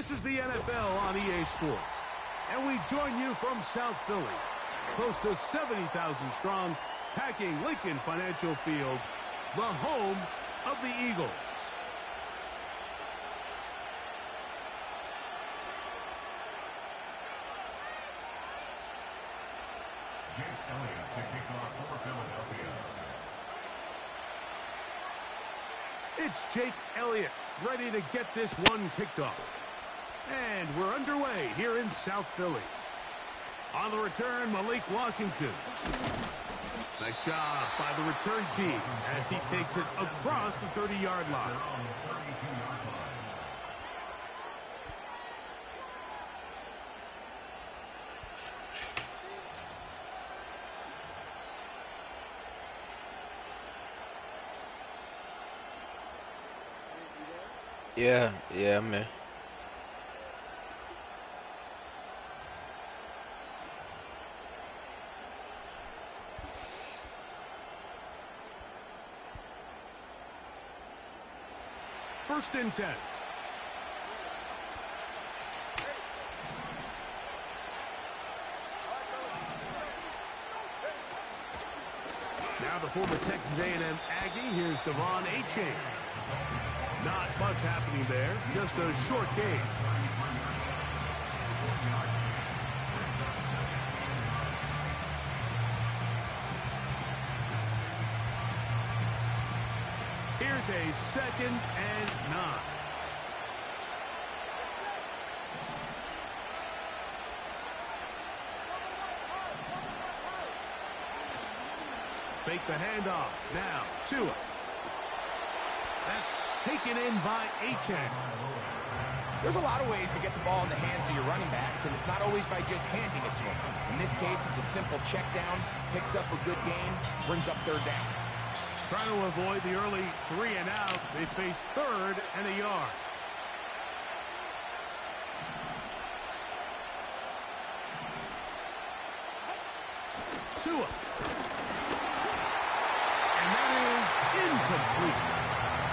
This is the NFL on EA Sports, and we join you from South Philly, close to 70,000 strong, packing Lincoln Financial Field, the home of the Eagles. Jake Elliott to kick off for Philadelphia. It's Jake Elliott ready to get this one kicked off. And we're underway here in South Philly. On the return, Malik Washington. Nice job by the return team as he takes it across the 30-yard line. Yeah, man. First and 10. Now the former Texas A&M Aggie, here's Devon Achane. Not much happening there, just a short game. Here's a 2nd and 9. Fake the handoff. Now, Tua. That's taken in by Achane. There's a lot of ways to get the ball in the hands of your running backs, and it's not always by just handing it to them. In this case, it's a simple check down, picks up a good gain, brings up 3rd down. Trying to avoid the early 3 and out. They face 3rd and a yard. Tua. And that is incomplete.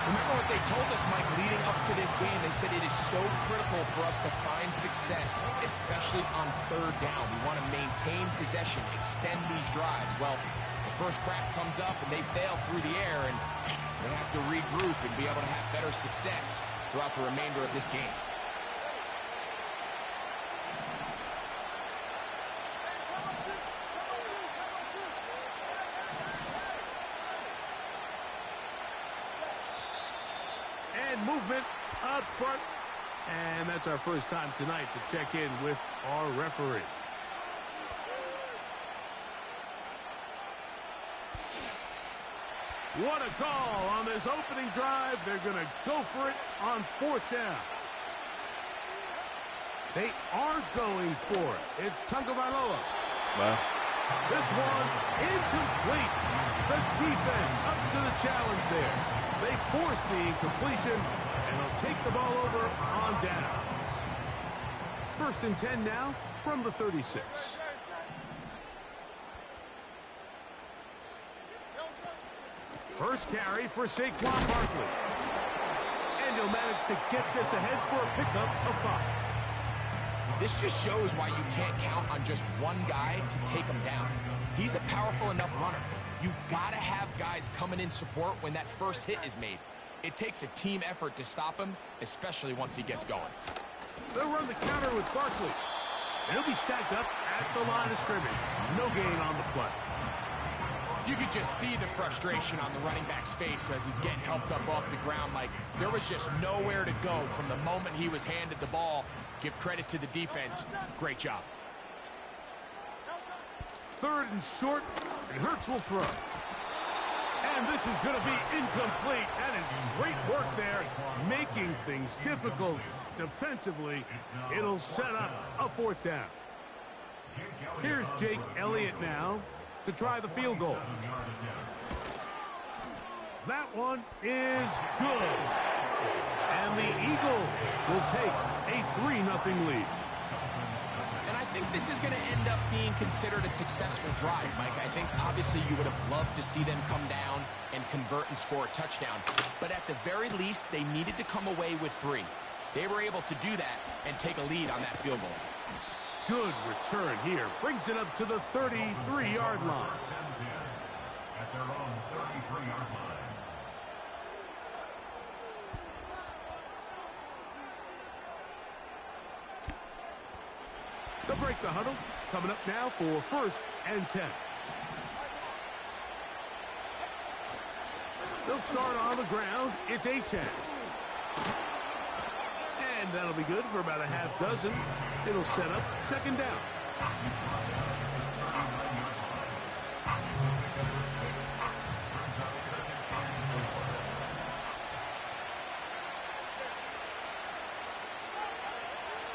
Remember what they told us, Mike, leading up to this game. They said it is so critical for us to find success, especially on 3rd down. We want to maintain possession, extend these drives. Well, the first crack comes up and they fail through the air, and they have to regroup and be able to have better success throughout the remainder of this game. Movement up front, and that's our first time tonight to check in with our referee. What a call on this opening drive. They're going to go for it on 4th down. They are going for it. It's Tagovailoa. Wow. This one incomplete. The defense up to the challenge there. They force the incompletion, and they'll take the ball over on downs. 1st and 10 now from the 36. First carry for Saquon Barkley. And he'll manage to get this ahead for a pickup of 5. This just shows why you can't count on just one guy to take him down. He's a powerful enough runner. You gotta have guys coming in support when that first hit is made. It takes a team effort to stop him, especially once he gets going. They'll run the counter with Barkley. And he'll be stacked up at the line of scrimmage. No gain on the play. You could just see the frustration on the running back's face as he's getting helped up off the ground. Like, there was just nowhere to go from the moment he was handed the ball. Give credit to the defense. Great job. 3rd and short, and Hurts will throw. And this is going to be incomplete. That is great work there, making things difficult defensively. It'll set up a 4th down. Here's Jake Elliott now to try the field goal. That one is good. And the Eagles will take a 3-0 lead. And I think this is going to end up being considered a successful drive, Mike. I think obviously you would have loved to see them come down and convert and score a touchdown. But at the very least, they needed to come away with 3. They were able to do that, and take a lead on that field goal. Good return here. Brings it up to the 33-yard line. At their own 33-yard line. They'll break the huddle. Coming up now for 1st and 10. They'll start on the ground. It's a 10. And that'll be good for about a half dozen. It'll set up 2nd down.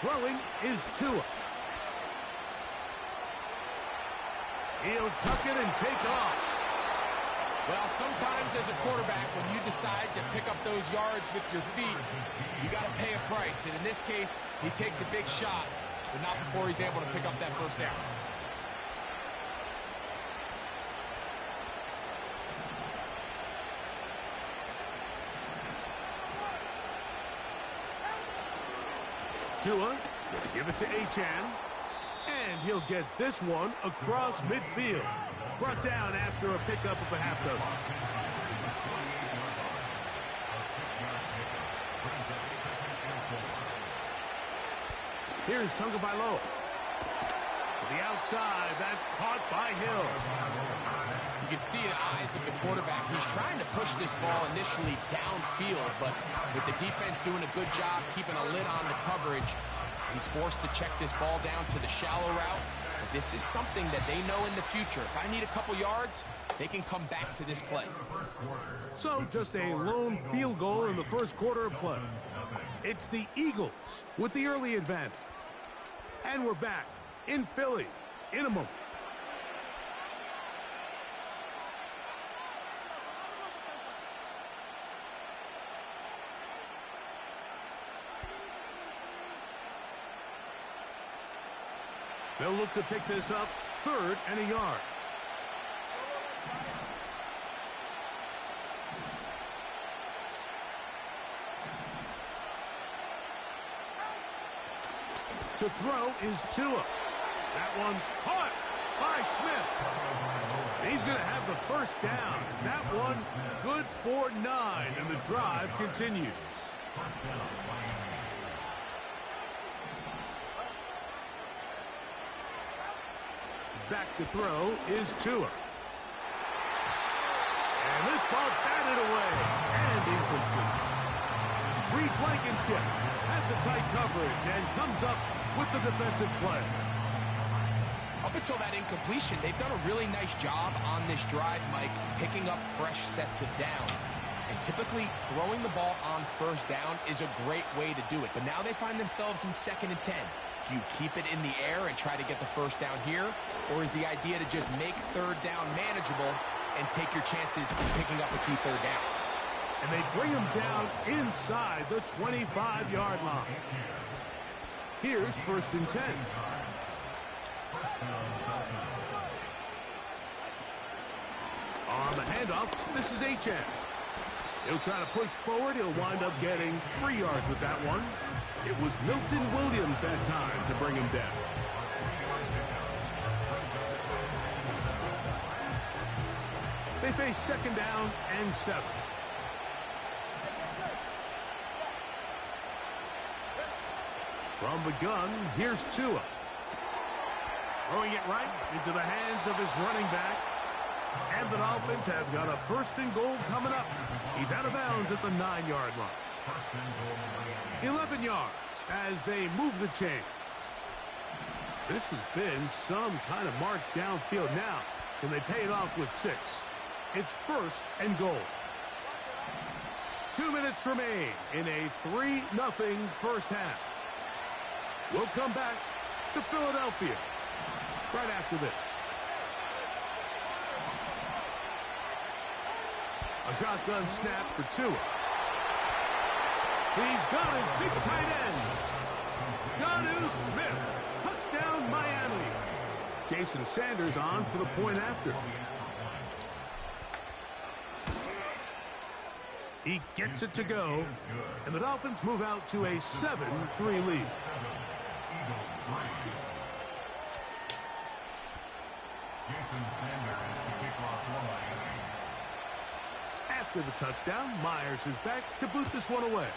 Throwing is Tua. He'll tuck it and take off. Well, sometimes as a quarterback, when you decide to pick up those yards with your feet, you got to pay a price. And in this case, he takes a big shot, but not before he's able to pick up that 1st down. Tua, gonna give it to Achane. And he'll get this one across midfield. Brought down after a pickup of a half dozen. Here's Tagovailoa. To the outside, that's caught by Hill. You can see the eyes of the quarterback. He's trying to push this ball initially downfield, but with the defense doing a good job keeping a lid on the coverage, he's forced to check this ball down to the shallow route. But this is something that they know in the future. If I need a couple yards, they can come back to this play. So just a lone field goal in the 1st quarter of play. It's the Eagles with the early advantage. And we're back in Philly in a moment. They'll look to pick this up 3rd and a yard. To throw is Tua. That one caught by Smith. He's going to have the 1st down. That one good for 9, and the drive continues. Back to throw is Tua. And this ball batted away and incomplete. Reed Blankenship had the tight coverage and comes up with the defensive play. Up until that incompletion, they've done a really nice job on this drive, Mike, picking up fresh sets of downs. And typically, throwing the ball on 1st down is a great way to do it. But now they find themselves in 2nd and 10. Do you keep it in the air and try to get the 1st down here? Or is the idea to just make 3rd down manageable and take your chances picking up a key 3rd down? And they bring him down inside the 25-yard line. Here's 1st and 10. On the handoff, this is Achane. He'll try to push forward. He'll wind up getting 3 yards with that one. It was Milton Williams that time to bring him down. They face 2nd down and 7. From the gun, here's Tua. Throwing it right into the hands of his running back. And the Dolphins have got a 1st and goal coming up. He's out of bounds at the 9-yard line. 11 yards as they move the chains. This has been some kind of march downfield now. Can they pay it off with 6? It's 1st and goal. 2 minutes remain in a 3-0 1st half. We'll come back to Philadelphia right after this. A shotgun snap for Tua. He's got his big tight end. Jonnu Smith. Touchdown, Miami. Jason Sanders on for the point after. He gets it to go, and the Dolphins move out to a 7-3 lead. After the touchdown, Myers is back to boot this one away.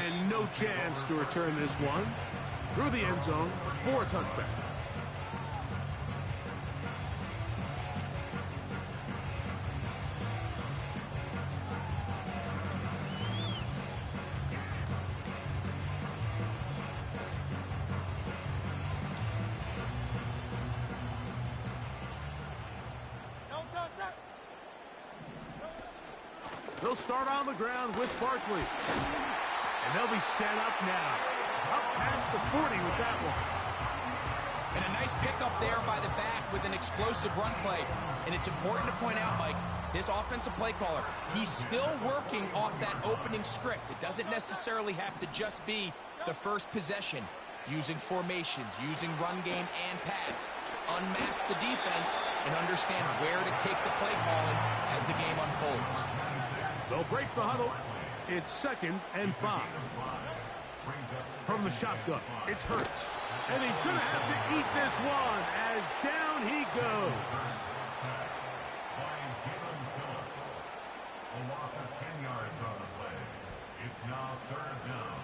And no chance to return this one through the end zone for a touchback. They'll start on the ground with Barkley. And they'll be set up now. Up past the 40 with that one. And a nice pickup there by the back with an explosive run play. And it's important to point out, Mike, this offensive play caller, he's still working off that opening script. It doesn't necessarily have to just be the first possession. Using formations, using run game and pass. Unmask the defense and understand where to take the play calling as the game unfolds. They'll break the huddle. It's 2nd and 5. From the shotgun, it's Hurts. And he's going to have to eat this one as down he goes. A loss of 10 yards on the play. It's now 3rd down.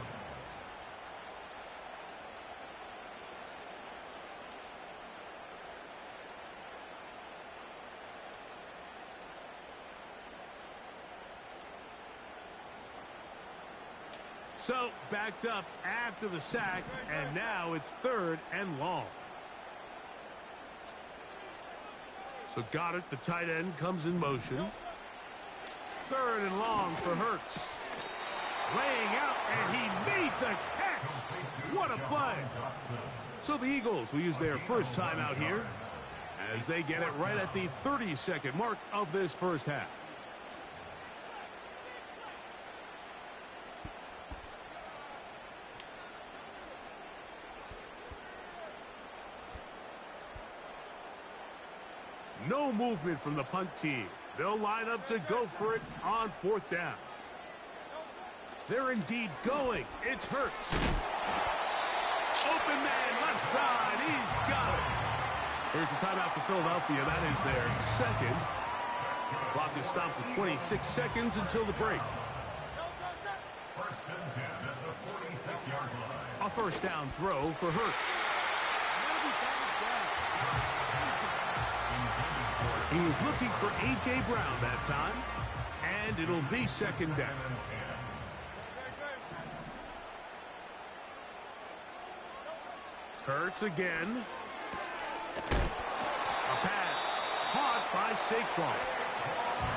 So, backed up after the sack, and now it's 3rd and long. So Goddard, the tight end, comes in motion. 3rd and long for Hurts. Laying out, and he made the catch. What a play. So the Eagles will use their first timeout here as they get it right at the 30-second mark of this first half. No movement from the punt team. They'll line up to go for it on 4th down. They're indeed going. It's Hurts. Open man, left side. He's got it. Here's a timeout for Philadelphia. That is their 2nd. Clock is stopped with 26 seconds until the break. 1st and 10 at the 46-yard line. A first down throw for Hurts. He was looking for A.J. Brown that time, and it'll be 2nd down. Hurts again. A pass caught by Saquon.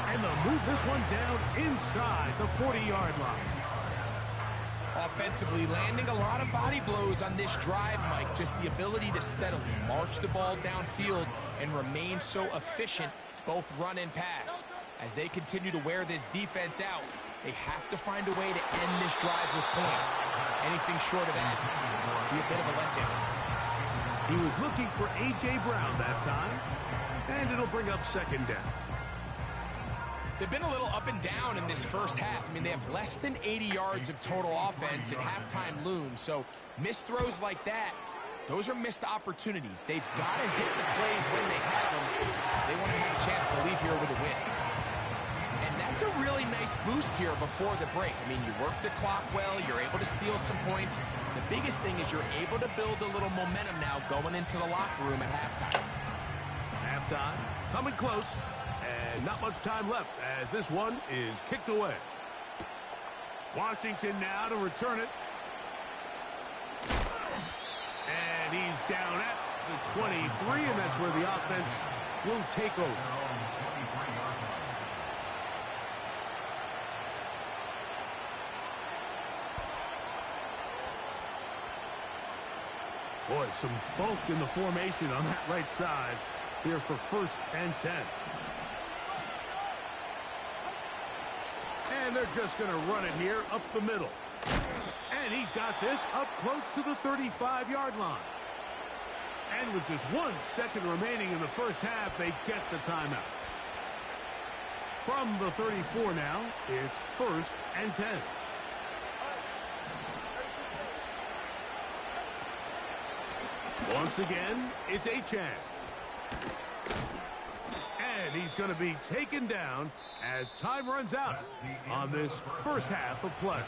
And they'll move this one down inside the 40-yard line. Offensively, landing a lot of body blows on this drive, Mike. Just the ability to steadily march the ball downfield and remain so efficient, both run and pass. As they continue to wear this defense out, they have to find a way to end this drive with points. Anything short of that would be a bit of a letdown. He was looking for A.J. Brown that time, and it'll bring up 2nd down. They've been a little up and down in this first half. I mean, they have less than 80 yards of total offense and halftime looms. So missed throws like that, those are missed opportunities. They've got to hit the plays when they have them. They want to have a chance to leave here with a win. And that's a really nice boost here before the break. I mean, you work the clock well. You're able to steal some points. The biggest thing is you're able to build a little momentum now going into the locker room at halftime. Halftime coming close. And not much time left as this one is kicked away. Washington now to return it. And he's down at the 23, and that's where the offense will take over. Boy, some bulk in the formation on that right side here for 1st and 10. And they're just going to run it here up the middle. And he's got this up close to the 35-yard line. And with just 1 second remaining in the first half, they get the timeout. From the 34 now, it's 1st and 10. Once again, it's Achane. And he's going to be taken down as time runs out on this first half of play.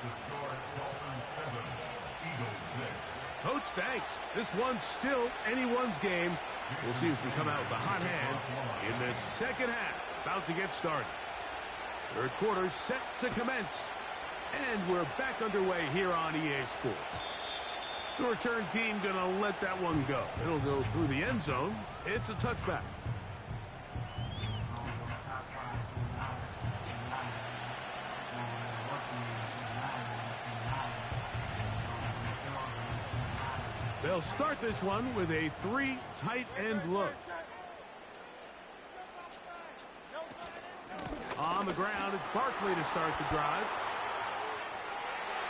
Coach, thanks. This one's still anyone's game. We'll see if we come out with a hot hand in this second half. About to get started. Third quarter set to commence. And we're back underway here on EA Sports. The return team going to let that one go. It'll go through the end zone. It's a touchback. They'll start this one with a 3 tight end look. On the ground, it's Barkley to start the drive.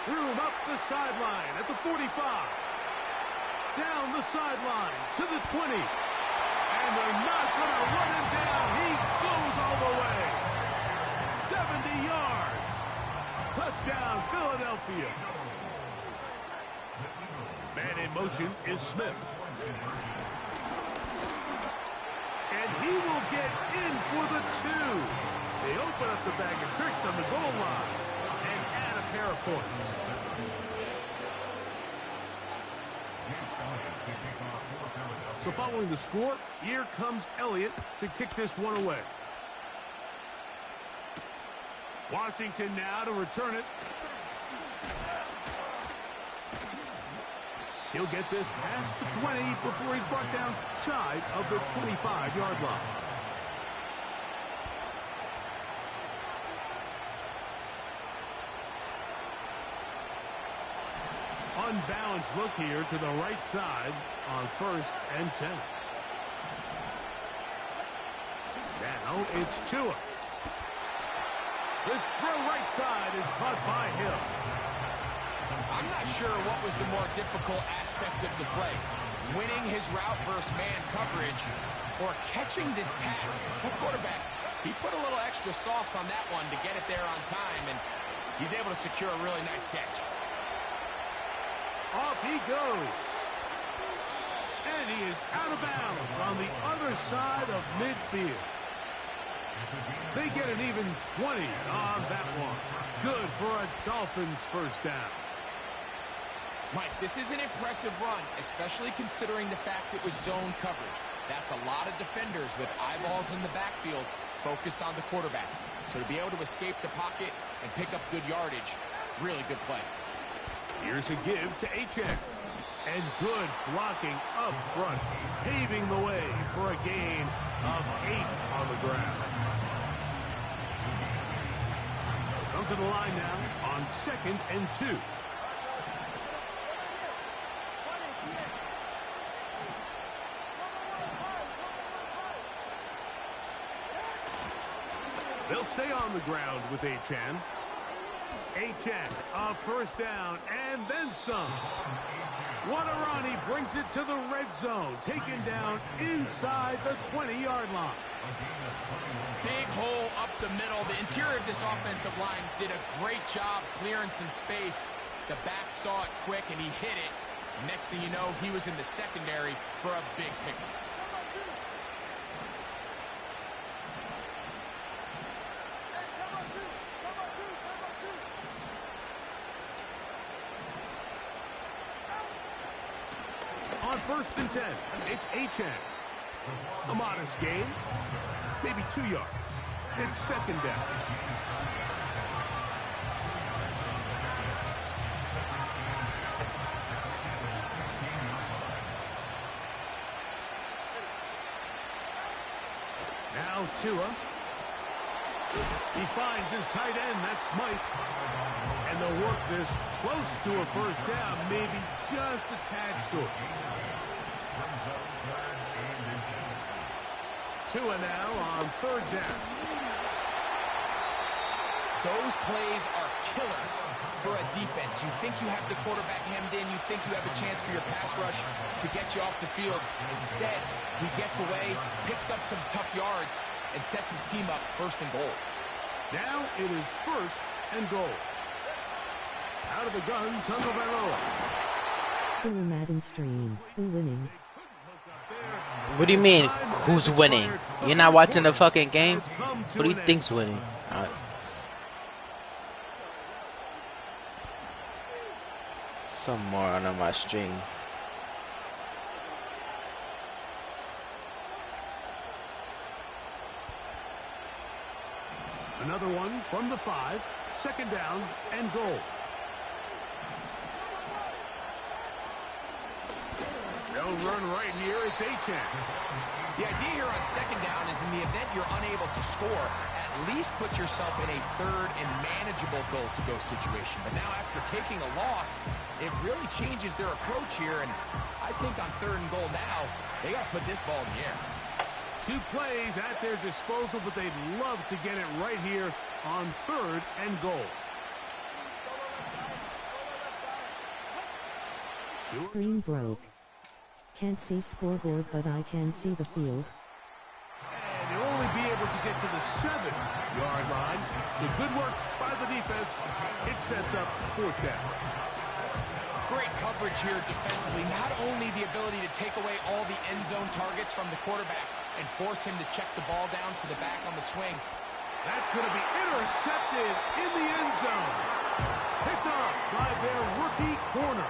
Threw him up the sideline at the 45. Down the sideline to the 20. And they're not going to run him down. He goes all the way. 70 yards. Touchdown, Philadelphia. Man in motion is Smith. And he will get in for the 2. They open up the bag of tricks on the goal line and add a pair of points. So following the score, here comes Elliott to kick this one away. Washington now to return it. He'll get this past the 20 before he's brought down shy of the 25-yard line. Unbalanced look here to the right side on 1st and 10. Now it's Tua. This throw right side is caught by Hill. I'm not sure what was the more difficult aspect of the play. Winning his route versus man coverage or catching this pass. Because the quarterback, he put a little extra sauce on that one to get it there on time. And he's able to secure a really nice catch. Off he goes. And he is out of bounds on the other side of midfield. They get an even 20 on that one. Good for a Dolphins first down. Mike, this is an impressive run, especially considering the fact it was zone coverage. That's a lot of defenders with eyeballs in the backfield focused on the quarterback. So to be able to escape the pocket and pick up good yardage, really good play. Here's a give to Achane. And good blocking up front, paving the way for a gain of 8 on the ground. Come to the line now on 2nd and 2. They'll stay on the ground with Achane. Achane, a first down, and then some. What a run. He brings it to the red zone. Taken down inside the 20-yard line. Big hole up the middle. The interior of this offensive line did a great job clearing some space. The back saw it quick, and he hit it. Next thing you know, he was in the secondary for a big pickup. On 1st and 10, it's Achane. A modest gain, maybe 2 yards. It's 2nd down. Now Tua. He finds his tight end, that's Smythe. And they'll work this close to a first down, maybe just a tad short. Tua now on 3rd down. Those plays are killers for a defense. You think you have the quarterback hemmed in. You think you have a chance for your pass rush to get you off the field. Instead, he gets away, picks up some tough yards, and sets his team up 1st and goal. Now it is first and goal. Out of the gun, Tungo Bailoa. Who Madden stream? Who winning? What do you mean, who's winning? You're not watching the fucking game? Who do you think's winning? Some more on my stream. Another one from the 5. Second down and goal. They'll run right here. It's Achan. The idea here on second down is in the event you're unable to score, at least put yourself in a third and manageable goal-to-go situation. But now after taking a loss, it really changes their approach here. And I think on third and goal now, they got to put this ball in the air. 2 plays at their disposal, but they'd love to get it right here on third and goal. Screen broke. Can't see scoreboard, but I can see the field. And he'll only be able to get to the 7-yard line. So good work by the defense. It sets up fourth down. Great coverage here defensively. Not only the ability to take away all the end zone targets from the quarterback and force him to check the ball down to the back on the swing. That's going to be intercepted in the end zone. Picked up by their rookie corner.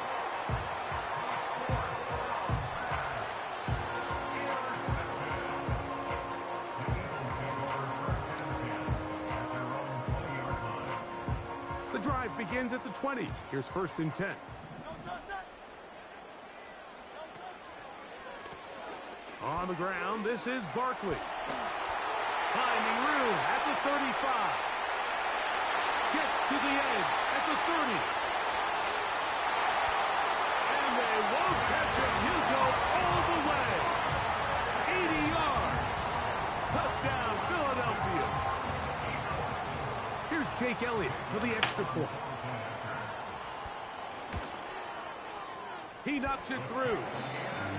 The drive begins at the 20. Here's first and 10. On the ground, this is Barkley. Finding room at the 35. Gets to the edge at the 30. And they won't catch him. He'll go all the way. 80 yards. Touchdown, Philadelphia. Here's Jake Elliott for the extra point. He knocks it through.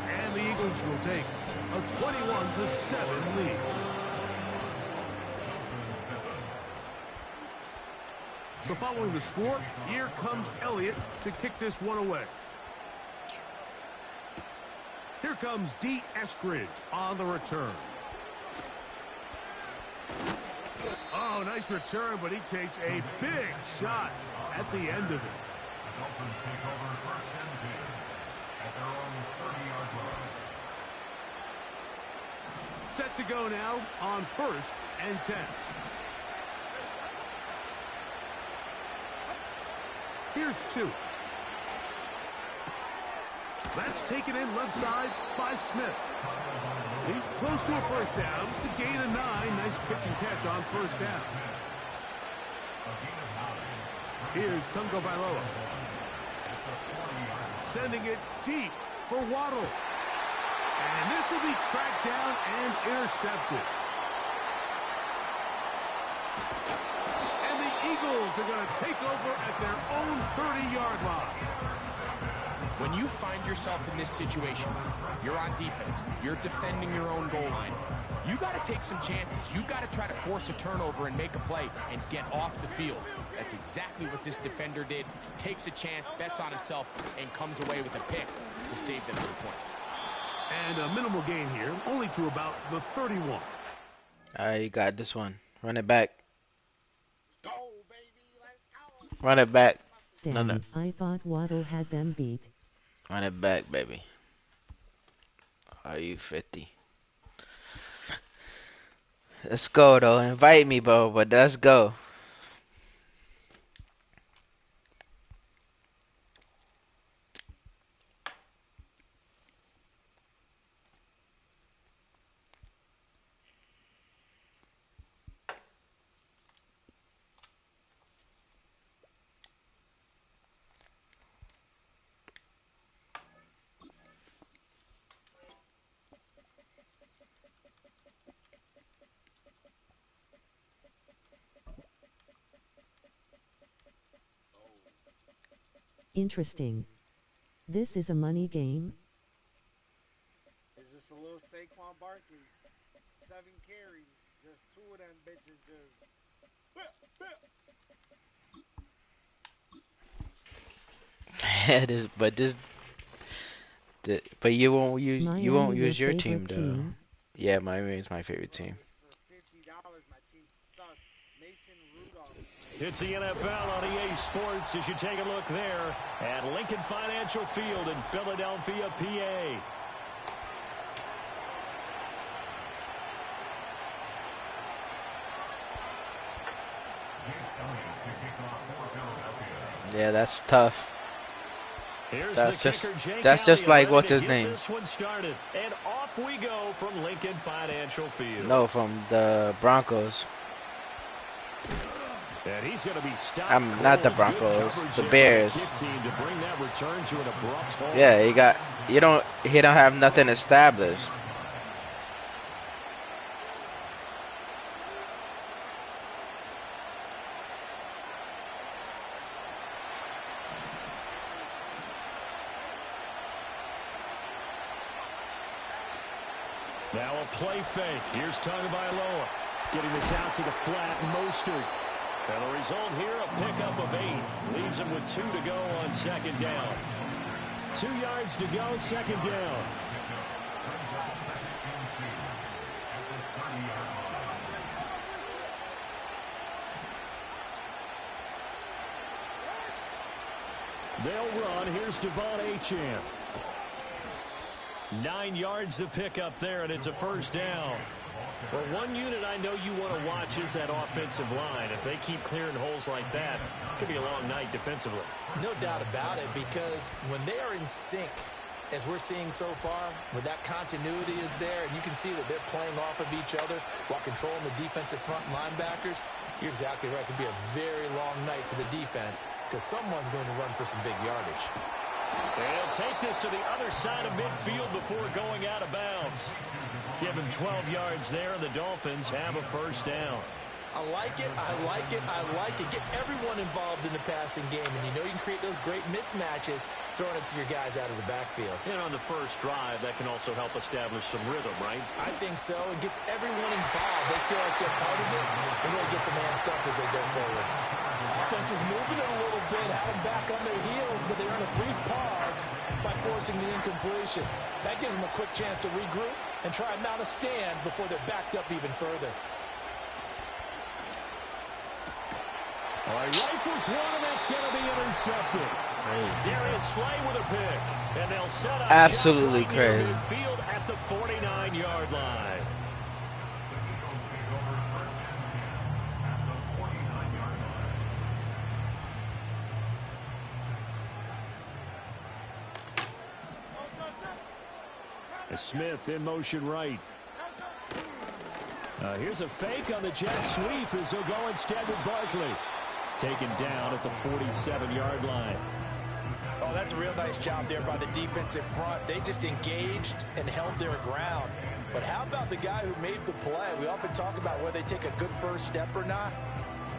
And the Eagles will take a 21-7 lead. So following the score, here comes Elliott to kick this one away. Here comes D. Eskridge on the return. Oh, nice return, but he takes a big shot at the end of it. Dolphins take over first and 10 at their own 30-yard line. Set to go now on first and 10. Here's 2. That's taken in left side by Smith. He's close to a first down to gain a 9. Nice pitch and catch on first down. Here's Tungo Bailoa. Sending it deep for Waddle. And this will be tracked down and intercepted. And the Eagles are going to take over at their own 30-yard line. When you find yourself in this situation, you're on defense, you're defending your own goal line, you got to take some chances. You got to try to force a turnover and make a play and get off the field. That's exactly what this defender did. Takes a chance, bets on himself, and comes away with a pick to save them some points. And a minimal gain here, only to about the 31. All right, you got this one. Run it back. Run it back. Damn, No. I thought Waddle had them beat. Run it back, baby. Are you 50? Let's go, though. Invite me, bro, but let's go. Interesting. This is a money game? It's just a little Saquon Barkley. 7 carries. Just 2 of them bitches just But you won't Miami, your use your team favorite though. team? Yeah, Miami is my favorite team. For $50, my team sucks. Mason Rudolph. It's the NFL on EA Sports as you take a look there at Lincoln Financial Field in Philadelphia, PA. Yeah, that's tough. Here's That's the just kicker, Jake that's just Elliott, like ready what's to his get name? This one started, and off we go from Lincoln Financial Field. No, from the Broncos. And he's going to be stopped. I'm not the cold. Broncos, Good the coverage Bears. by the kick team to bring that return to an abrupt halt. Yeah, he don't have nothing established. Now a play fake. Here's Tagovailoa getting this out to the flat. Mostert. And the result here, a pickup of 8. Leaves him with 2 to go on second down. 2 yards to go, second down. They'll run. Here's Devon Achane. 9 yards to pick up there, and it's a first down. Well, one unit I know you want to watch is that offensive line. If they keep clearing holes like that, it could be a long night defensively. No doubt about it, because when they are in sync, as we're seeing so far, when that continuity is there, and you can see that they're playing off of each other while controlling the defensive front linebackers, you're exactly right. It could be a very long night for the defense because someone's going to run for some big yardage. They'll take this to the other side of midfield before going out of bounds. Give him 12 yards there, and the Dolphins have a first down. I like it, I like it, I like it. Get everyone involved in the passing game, and you know you can create those great mismatches throwing it to your guys out of the backfield. And on the first drive, that can also help establish some rhythm, right? I think so. It gets everyone involved. They feel like they're part of it, and really gets them amped up as they go forward. Offense was moving it a little bit, had them back on their heels, but they're on a brief pause by forcing the incompletion. That gives them a quick chance to regroup and try and mount a stand before they're backed up even further. All right, rifles one, and that's going to be intercepted. Darius Slay with a pick, and they'll set up Absolutely crazy. Midfield at the 49-yard line. Smith in motion right. Here's a fake on the jet sweep as they'll go instead with Barkley. Taken down at the 47-yard line. Oh, that's a real nice job there by the defensive front. They just engaged and held their ground. But how about the guy who made the play? We often talk about whether they take a good first step or not.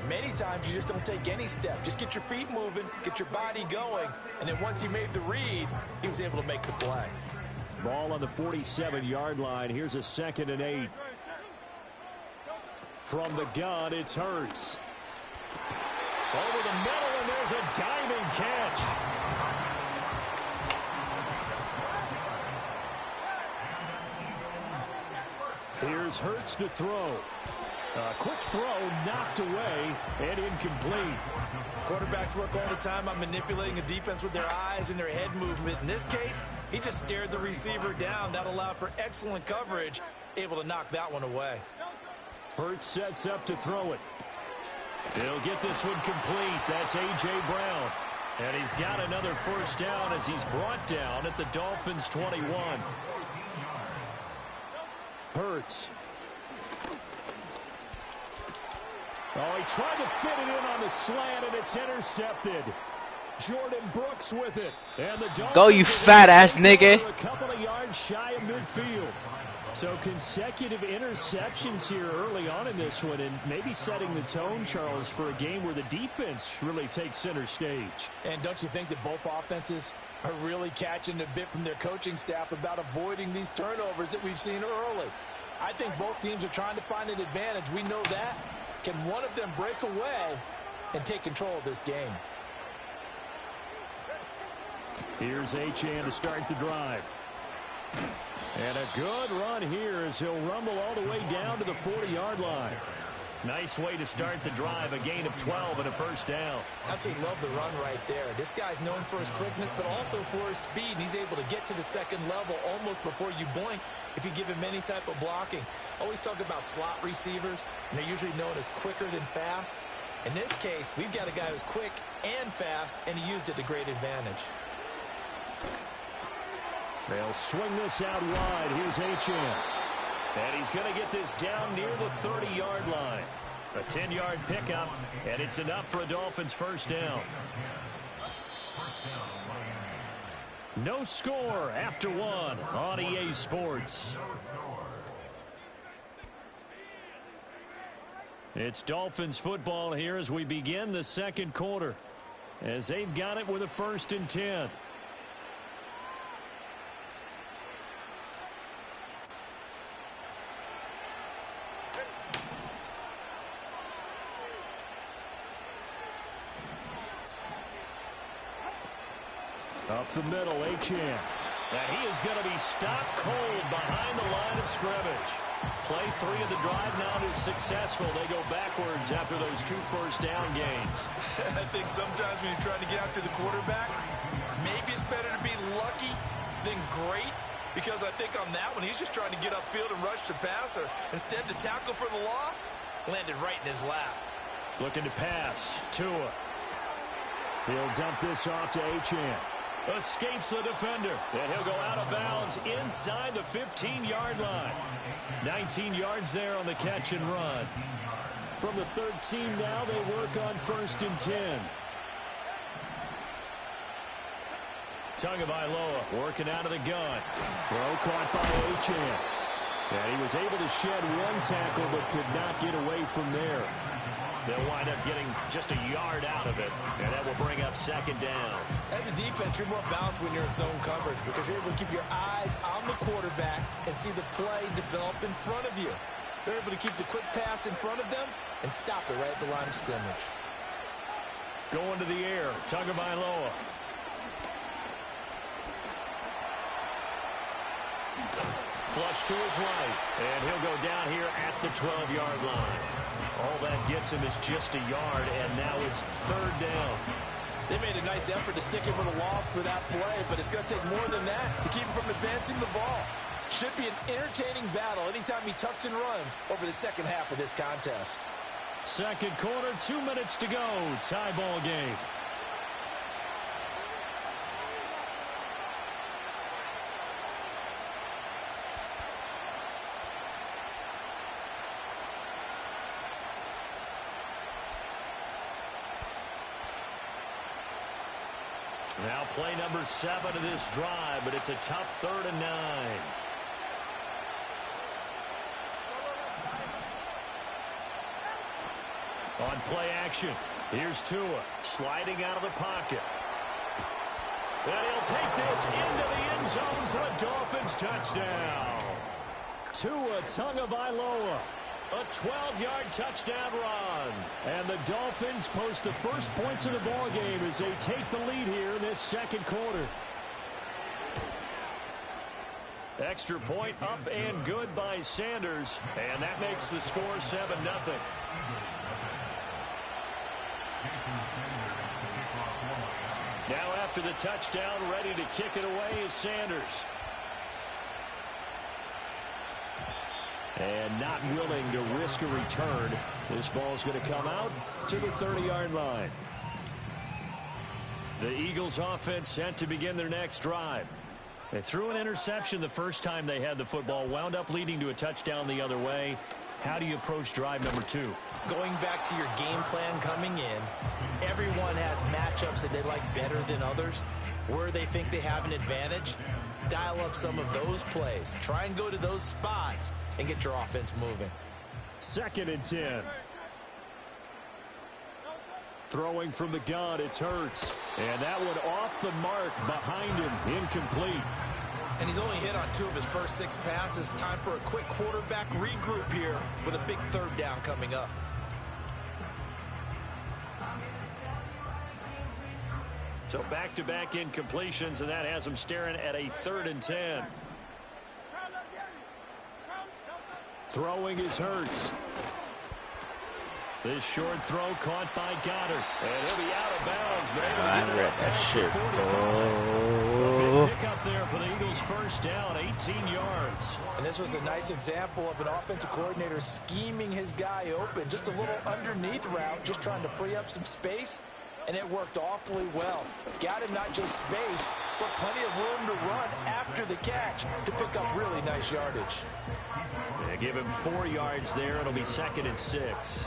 Many times you just don't take any step. Just get your feet moving, get your body going, and then once he made the read, he was able to make the play. Ball on the 47-yard line. Here's a 2nd and 8. From the gun, it's Hurts. Over the middle, and there's a diving catch. Here's Hurts to throw. A quick throw knocked away and incomplete. Quarterbacks work all the time on manipulating a defense with their eyes and their head movement. In this case, he just stared the receiver down. That allowed for excellent coverage, able to knock that one away. Hurts sets up to throw it. He'll get this one complete. That's A.J. Brown. And he's got another first down as he's brought down at the Dolphins' 21. Hurts. Oh, he tried to fit it in on the slant, and it's intercepted. Jordan Brooks with it. And the Dolphins Go, you fat-ass nigga. A couple of yards shy of midfield. So consecutive interceptions here early on in this one, and maybe setting the tone, Charles, for a game where the defense really takes center stage. And don't you think that both offenses are really catching a bit from their coaching staff about avoiding these turnovers that we've seen early? I think both teams are trying to find an advantage. We know that. Can one of them break away and take control of this game? Here's Achane to start the drive. And a good run here as he'll rumble all the way down to the 40-yard line. Nice way to start the drive, a gain of 12 and a first down. Absolutely love the run right there. This guy's known for his quickness, but also for his speed. And he's able to get to the second level almost before you blink if you give him any type of blocking. Always talk about slot receivers, and they're usually known as quicker than fast. In this case, we've got a guy who's quick and fast, and he used it to great advantage. They'll swing this out wide. Here's Achane. And he's going to get this down near the 30-yard line. A 10-yard pickup, and it's enough for a Dolphins first down. No score after one on EA Sports. It's Dolphins football here as we begin the second quarter, as they've got it with a 1st and 10. Up the middle, Achane. And he is going to be stopped cold behind the line of scrimmage. Play 3 of the drive now is successful. They go backwards after those 2 first down gains. I think sometimes when you're trying to get after the quarterback, maybe it's better to be lucky than great. Because I think on that one, he's just trying to get upfield and rush the passer. Instead, the tackle for the loss landed right in his lap. Looking to pass. Tua. He'll dump this off to Achane. Escapes the defender, and he'll go out of bounds inside the 15-yard line. 19 yards there on the catch and run. From the 13 now, they work on 1st and 10. Tagovailoa working out of the gun. Throw caught by Achane. And he was able to shed 1 tackle, but could not get away from there. They'll wind up getting just a yard out of it, and that will bring up 2nd down. As a defense, you're more balanced when you're in zone coverage because you're able to keep your eyes on the quarterback and see the play develop in front of you. They're able to keep the quick pass in front of them and stop it right at the line of scrimmage. Going to the air, Tagovailoa. Flush to his right, and he'll go down here at the 12-yard line. All that gets him is just a yard, and now it's 3rd down. They made a nice effort to stick him with a loss for that play, but it's going to take more than that to keep him from advancing the ball. Should be an entertaining battle anytime he tucks and runs over the second half of this contest. Second quarter, 2 minutes to go. Tie ball game. Now play number 7 of this drive, but it's a tough 3rd and 9. On play action, here's Tua sliding out of the pocket. And he'll take this into the end zone for a Dolphins touchdown. Tua Tagovailoa. A 12-yard touchdown run. And the Dolphins post the first points of the ball game as they take the lead here in this second quarter. Extra point up and good by Sanders. And that makes the score 7-0. Now after the touchdown, ready to kick it away is Sanders. And not willing to risk a return. This ball's going to come out to the 30-yard line. The Eagles offense set to begin their next drive. They threw an interception the first time they had the football, wound up leading to a touchdown the other way. How do you approach drive number 2? Going back to your game plan coming in, everyone has matchups that they like better than others. Where they think they have an advantage, dial up some of those plays. Try and go to those spots and get your offense moving. 2nd and 10. Throwing from the gun, it's Hurts. And that one off the mark behind him, incomplete. And he's only hit on 2 of his first 6 passes. Time for a quick quarterback regroup here with a big 3rd down coming up. So back-to-back incompletions, and that has them staring at a 3rd and 10. Throwing is Hurts. This short throw caught by Goddard. And he'll be out of bounds. But I read that shit, bro. Big pick up there for the Eagles' first down, 18 yards. And this was a nice example of an offensive coordinator scheming his guy open. Just a little underneath route, just trying to free up some space. And it worked awfully well. Got him not just space, but plenty of room to run after the catch to pick up really nice yardage. They give him 4 yards there. It'll be 2nd and 6.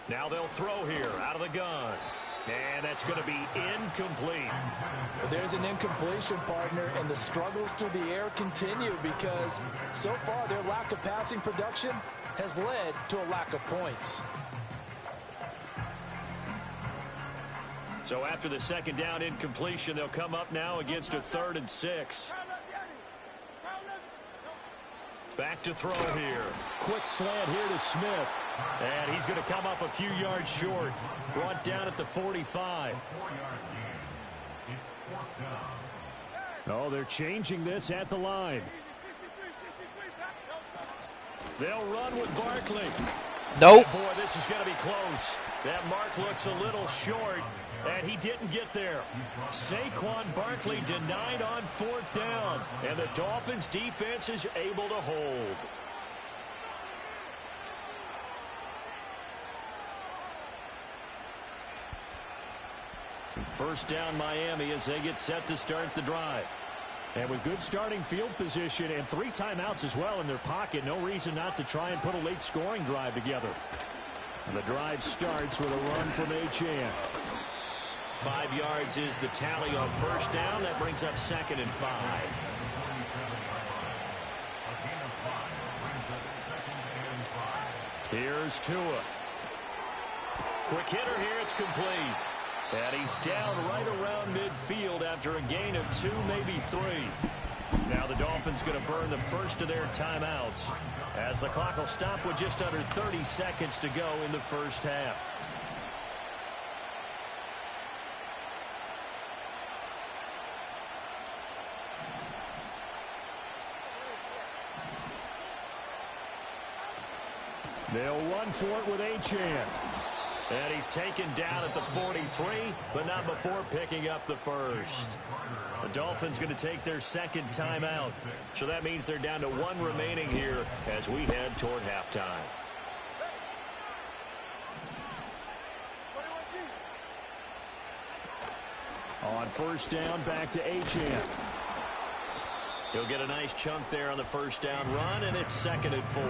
Now they'll throw here out of the gun. And that's going to be incomplete. There's an incompletion, partner, and the struggles through the air continue because so far their lack of passing production has led to a lack of points. So after the 2nd down incompletion, they'll come up now against a 3rd and 6. Back to throw here. Quick slant here to Smith. And he's going to come up a few yards short. Brought down at the 45. Oh, they're changing this at the line. They'll run with Barkley. Nope. Boy, this is going to be close. That mark looks a little short, and he didn't get there. Saquon Barkley denied on 4th down, and the Dolphins' defense is able to hold. First down Miami as they get set to start the drive. And with good starting field position and 3 timeouts as well in their pocket, no reason not to try and put a late scoring drive together. And the drive starts with a run from Achane. 5 yards is the tally on first down. That brings up 2nd and 5. Here's Tua. Quick hitter here. It's complete. And he's down right around midfield after a gain of 2, maybe 3. Now the Dolphins going to burn the first of their timeouts as the clock will stop with just under 30 seconds to go in the first half. They'll run for it with Achane. And he's taken down at the 43, but not before picking up the first. The Dolphins going to take their 2nd timeout. So that means they're down to 1 remaining here as we head toward halftime. On first down, back to Achane. He'll get a nice chunk there on the first down run, and it's 2nd and 4.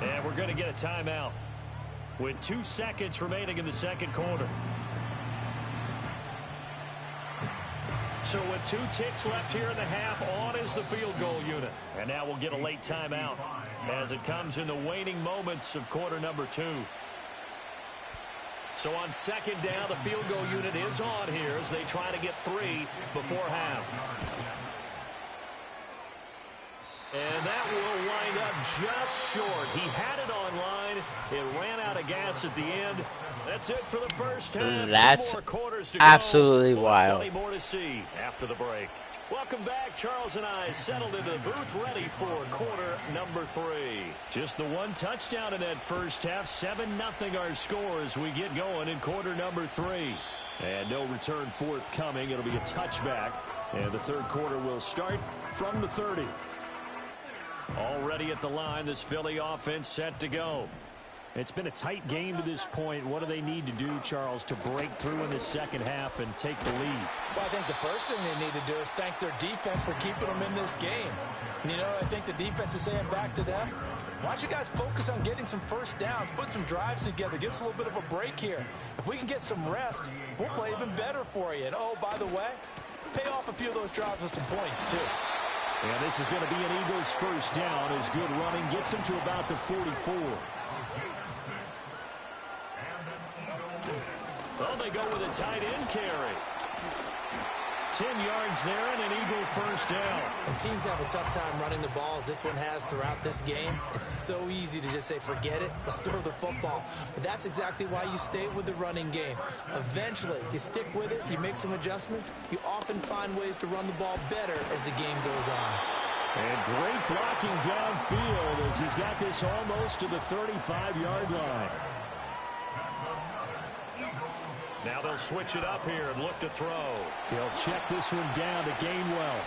And we're going to get a timeout with 2 seconds remaining in the 2nd quarter. So with 2 ticks left here in the half, on is the field goal unit. And now we'll get a late timeout as it comes in the waning moments of quarter number 2. So on 2nd down, the field goal unit is on here as they try to get 3 before half. And that will wind up just short. He had it online. It ran out of gas at the end. That's it for the first half. That's 2 more quarters to absolutely go. wild. Plenty more to see after the break. Welcome back. Charles and I settled into the booth ready for quarter number 3. Just the 1 touchdown in that first half. 7-0 our score as we get going in quarter number 3. And no return forthcoming. It'll be a touchback. And the 3rd quarter will start from the 30. Already at the line, this Philly offense set to go. It's been a tight game to this point. What do they need to do, Charles, to break through in the 2nd half and take the lead? Well, I think the first thing they need to do is thank their defense for keeping them in this game. And, you know, I think the defense is saying back to them, why don't you guys focus on getting some first downs, put some drives together, give us a little bit of a break here. If we can get some rest, we'll play even better for you. And, oh, by the way, pay off a few of those drives with some points, too. And this is going to be an Eagles first down as good running gets them to about the 44. Oh, they go with a tight end carry. 10 yards there and an Eagle first down. And teams have a tough time running the ball as this one has throughout this game. It's so easy to just say, forget it, let's throw the football. But that's exactly why you stay with the running game. Eventually, you stick with it, you make some adjustments, you often find ways to run the ball better as the game goes on. And great blocking downfield as he's got this almost to the 35-yard line. Now they'll switch it up here and look to throw. He'll check this one down to Gainwell.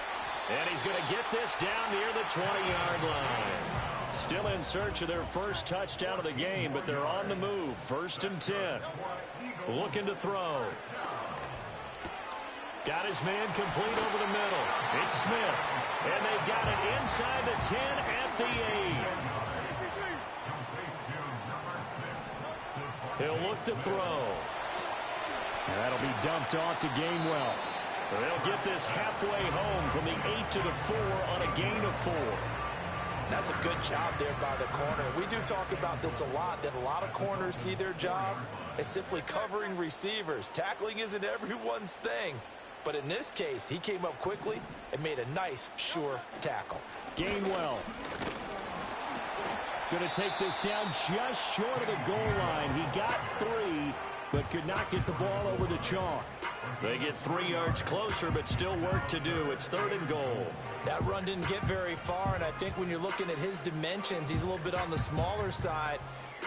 And he's going to get this down near the 20-yard line. Still in search of their first touchdown of the game, but they're on the move. 1st and 10. Looking to throw. Got his man complete over the middle. It's Smith. And they've got it inside the 10 at the 8. He'll look to throw. That'll be dumped off to Gainwell. They'll get this halfway home from the 8 to the 4 on a gain of 4. That's a good job there by the corner. We do talk about this a lot, that a lot of corners see their job as simply covering receivers. Tackling isn't everyone's thing. But in this case, he came up quickly and made a nice, sure tackle. Gainwell. Going to take this down just short of the goal line. He got 3, but could not get the ball over the chalk. They get 3 yards closer, but still work to do. It's 3rd and goal. That run didn't get very far, and I think when you're looking at his dimensions, he's a little bit on the smaller side.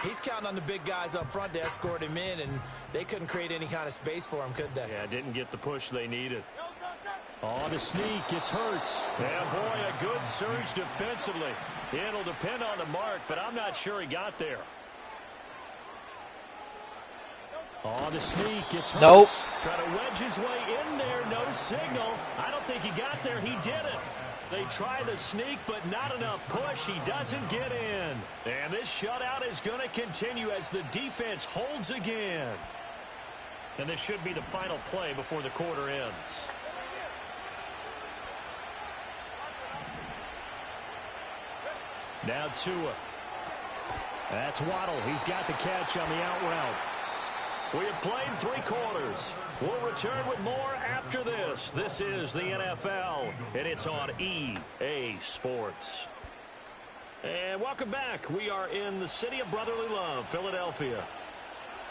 He's counting on the big guys up front to escort him in, and they couldn't create any kind of space for him, could they? Yeah, didn't get the push they needed. On the sneak, it's Hurts. And boy, a good surge defensively. It'll depend on the mark, but I'm not sure he got there. On the sneak, it's Hurts. Nope. Try to wedge his way in there, no signal. I don't think he got there. He didn't. They try the sneak, but not enough push. He doesn't get in. And this shutout is going to continue as the defense holds again. And this should be the final play before the quarter ends. Now Tua. That's Waddle. He's got the catch on the out route. We have played 3 quarters. We'll return with more after this. This is the NFL, and it's on EA Sports. And welcome back. We are in the city of brotherly love, Philadelphia.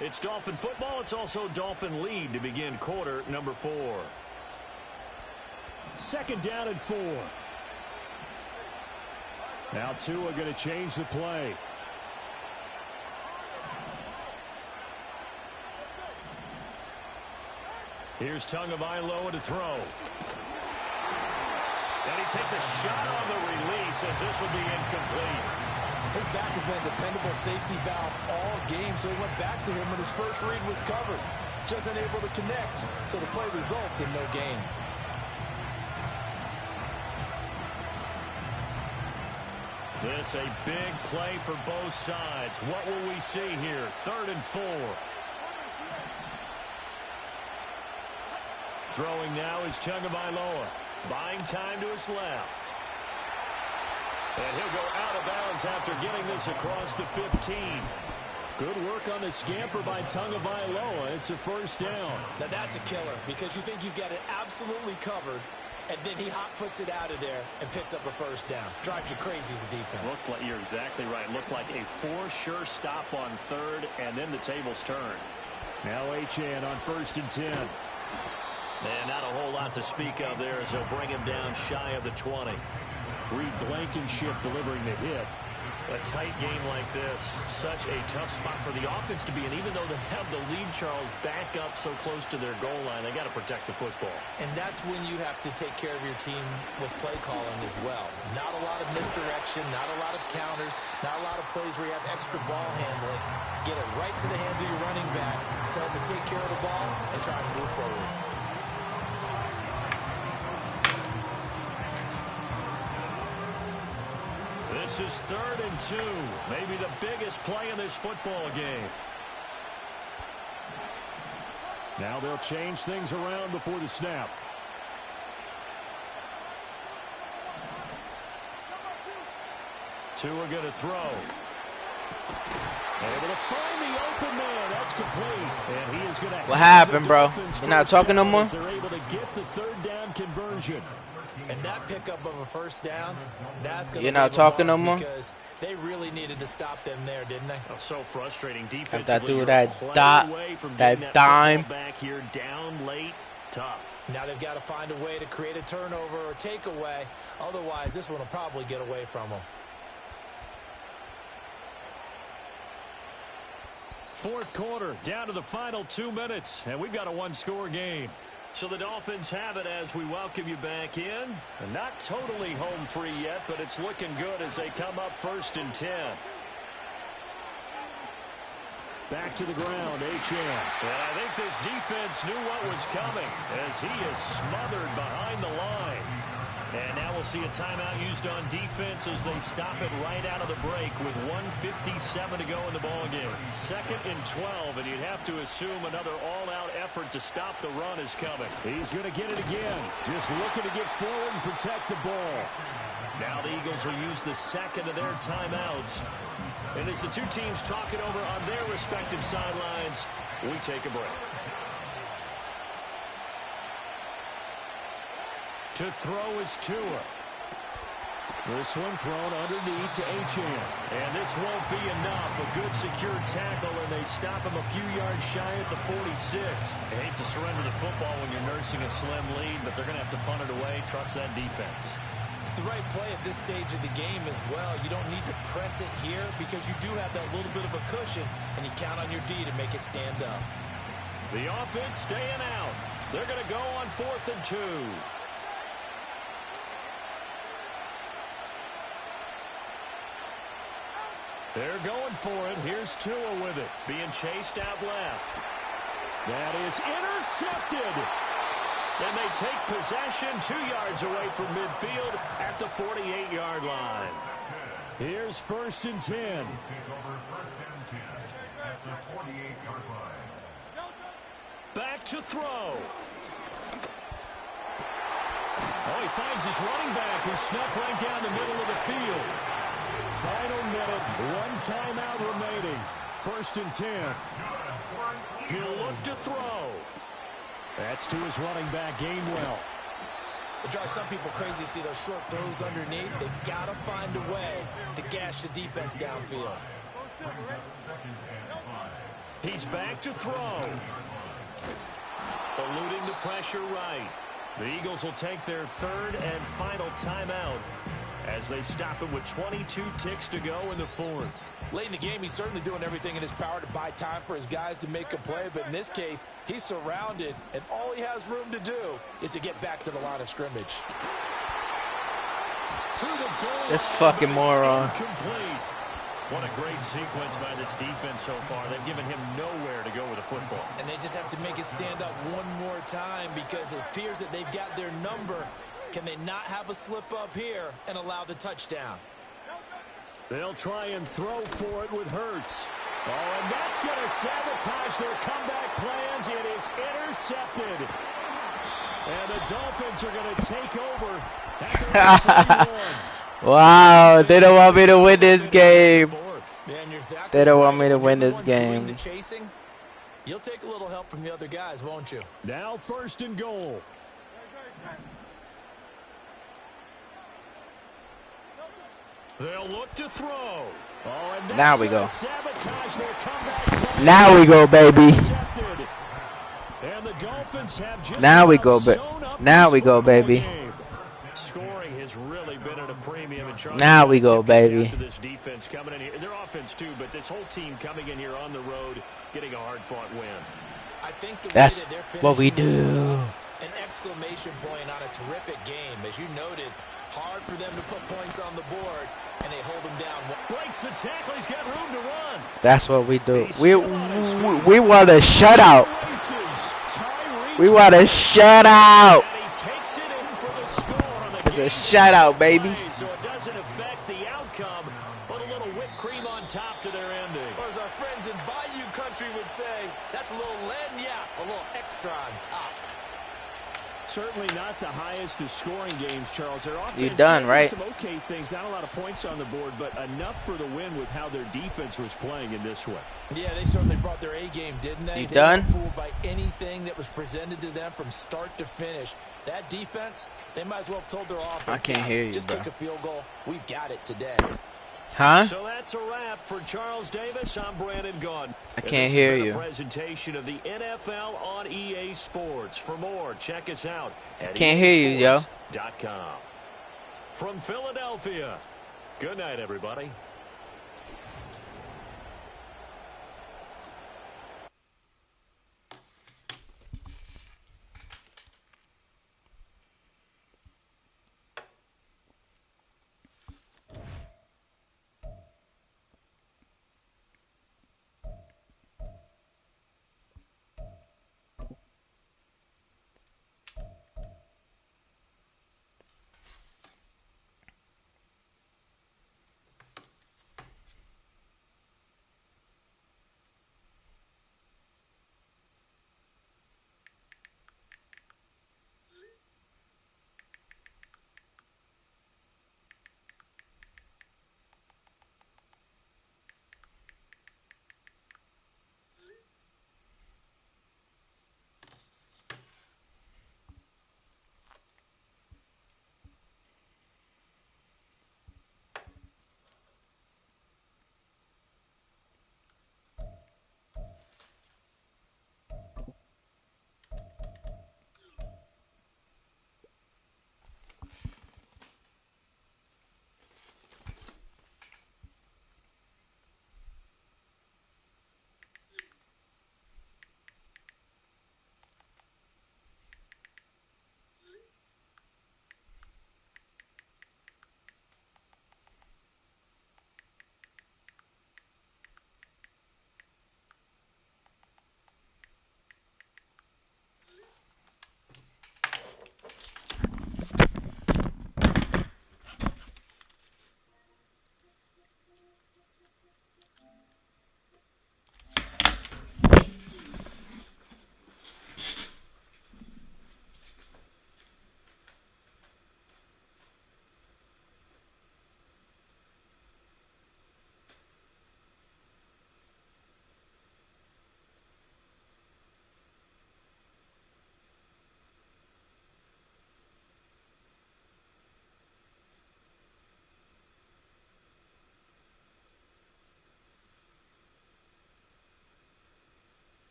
It's Dolphin football. It's also Dolphin lead to begin quarter number 4. 2nd down and 4. Now Tua going to change the play. Here's Tagovailoa to throw. And he takes a shot on the release as this will be incomplete. His back has been a dependable safety valve all game, so he went back to him when his first read was covered. Just unable to connect, so the play results in no gain. This a big play for both sides. What will we see here? 3rd and 4. Throwing now is Tagovailoa. Buying time to his left. And he'll go out of bounds after getting this across the 15. Good work on the scamper by Tagovailoa. It's a first down. Now that's a killer because you think you've got it absolutely covered, and then he hot-foots it out of there and picks up a first down. Drives you crazy as a defense. Looks like you're exactly right. Looked like a for-sure stop on 3rd, and then the tables turn. Now Achane on 1st and 10. And not a whole lot to speak of there as they'll bring him down shy of the 20. Reed Blankenship delivering the hit. A tight game like this, such a tough spot for the offense to be in. Even though they have the lead, Charles, back up so close to their goal line, they got to protect the football. And that's when you have to take care of your team with play calling as well. Not a lot of misdirection, not a lot of counters, not a lot of plays where you have extra ball handling. Get it right to the hands of your running back, tell him to take care of the ball, and try to move forward. This is 3rd and 2. Maybe the biggest play in this football game. Now they'll change things around before the snap. Tua going to throw. Able to find the open man. That's complete. And he is going to. What happened, bro? You're not talking no more? They're able to get the third down conversion. And that pickup of a first down, that's going to. You're not talking no more? Because they really needed to stop them there, didn't they? Oh, so frustrating defensively. That dude, that dime. Back here, down late, tough. Now they've got to find a way to create a turnover or takeaway. Otherwise, this one will probably get away from them. Fourth quarter, down to the final 2 minutes, and we've got a one-score game. So the Dolphins have it as we welcome you back in. And not totally home free yet, but it's looking good as they come up 1st and 10. Back to the ground, H.M. And I think this defense knew what was coming as he is smothered behind the line. And now we'll see a timeout used on defense as they stop it right out of the break with 1:57 to go in the ballgame. 2nd and 12, and you'd have to assume another all-out effort to stop the run is coming. He's going to get it again. Just looking to get forward and protect the ball. Now the Eagles will use the 2nd of their timeouts. And as the two teams talk it over on their respective sidelines, we take a break. To throw is Tua. This one thrown underneath to H.M. And this won't be enough. A good secure tackle, and they stop him a few yards shy at the 46. I hate to surrender the football when you're nursing a slim lead, but they're going to have to punt it away. Trust that defense. It's the right play at this stage of the game as well. You don't need to press it here because you do have that little bit of a cushion, and you count on your D to make it stand up. The offense staying out. They're going to go on 4th and 2. They're going for it. Here's Tua with it. Being chased out left. That is intercepted. And they take possession 2 yards away from midfield at the 48-yard line. Here's 1st and 10. Back to throw. Oh, he finds his running back who snuck right down the middle of the field. Final minute, one timeout remaining. 1st and 10. He'll look to throw. That's to his running back, Gainwell. It drives some people crazy to see those short throws underneath. They've got to find a way to gash the defense downfield. He's back to throw. Eluding the pressure right. The Eagles will take their 3rd and final timeout as they stop it with 22 ticks to go in the 4th. Late in the game, he's certainly doing everything in his power to buy time for his guys to make a play, but in this case, he's surrounded, and all he has room to do is to get back to the line of scrimmage. To the goal. This fucking moron. Incomplete. What a great sequence by this defense so far. They've given him nowhere to go with the football. And they just have to make it stand up one more time because it appears that they've got their number. Can they not have a slip up here and allow the touchdown? They'll try and throw for it with Hurts. Oh, and that's going to sabotage their comeback plans. It is intercepted. And the Dolphins are going to take over at the 41. Wow, they don't want me to win this game. Exactly they don't want me to win this game. Chasing, you'll take a little help from the other guys, won't you? Now 1st and goal. They'll look to throw. Oh, and now we go. Sabotage their comeback. Now we go, baby. And the Dolphins have just now we go, now we go, baby. Scoring has really been at a premium. Now we go, baby. This defense coming in here, their offense too, but this whole team coming in here on the road, getting a hard-fought win. I think that's what we do. An exclamation point on a terrific game, as you noted. Hard for them to put points on the board, and they hold them down. Breaks the tackle. He's got room to run. That's what we do. We want a shutout. We want a shutout. It's a shutout, baby. So it doesn't affect the outcome, but a little whipped cream on top to their ending. Or as our friends in Bayou Country would say, that's a little lagniappe, a little extra on top. Certainly not the highest of scoring games, Charles. Their offense, You done, right? Some okay things, not a lot of points on the board, but enough for the win with how their defense was playing in this one. Yeah, they certainly brought their A game, didn't they? You They done? weren't fooled by anything that was presented to them from start to finish. That defense, they might as well have told their offense, I can't guys, hear you, just bro. kick a field goal. We've got it today. Huh? So that's a wrap for Charles Davis. I'm Brandon Gunn. I can't hear you. A presentation of the NFL on EA Sports. For more, check us out at Can't hear you, yo. EASports.com. From Philadelphia, good night, everybody.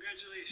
Congratulations.